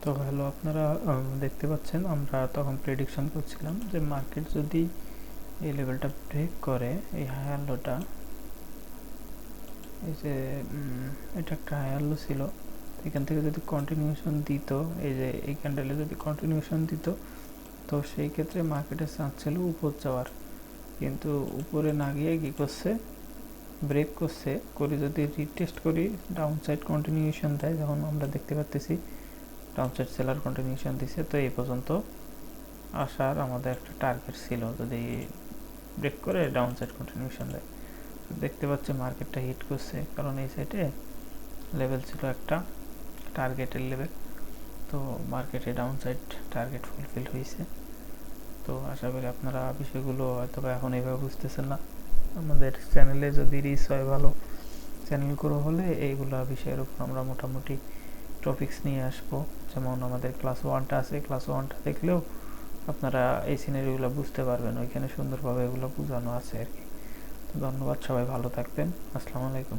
তো হ্যালো, আপনারা দেখতে পাচ্ছেন আমরা তখন প্রেডিকশন করছিলাম যে মার্কেট যদি এই লেভেলটা ব্রেক করে, এই হায়ার লোটা, এই যে এটা একটা হায়ার লো ছিল, এখান থেকে যদি কন্টিনিউশন দিত, এই যে এই ক্যান্ডেলে যদি কন্টিনিউশন দিত, তো সেই ক্ষেত্রে মার্কেটের চান্স ছিল উপর যাওয়ার। কিন্তু উপরে না গিয়ে কী করছে, ব্রেক করছে, করে যদি রিটেস্ট করি ডাউন সাইড কন্টিনিউশন দেয়, যখন আমরা দেখতে পাচ্তেছি ডাউন সাইড সেলার কন্টিনিউশন দিছে, তো এই পর্যন্ত আসার আমাদের একটা টার্গেট ছিল যদি ব্রেক করে ডাউন সাইড কন্টিনিউশন দেয়। দেখতে পাচ্ছি মার্কেটটা হিট করছে, কারণ এই সাইডে লেভেল ছিল একটা টার্গেটের লেভেল, তো মার্কেটে ডাউন সাইড টার্গেট ফুলফিল হয়েছে। তো আশা করি আপনারা বিষয়গুলো হয়তো এখন এইভাবে বুঝতেছেন না। আমাদের চ্যানেলে যদি রিচ হয় ভালো, চ্যানেল গ্রো হলে এইগুলো বিষয়ের উপর আমরা মোটামুটি টপিকস নিয়ে আসবো। যেমন আমাদের ক্লাস 1টা আছে, ক্লাস 1টা দেখলেও আপনারা এই সিনারিগুলো বুঝতে পারবেন, ওইখানে সুন্দরভাবে এগুলো বোঝানো আছে আর কি। তো ধন্যবাদ, সবাই ভালো থাকবেন, আসসালামু আলাইকুম।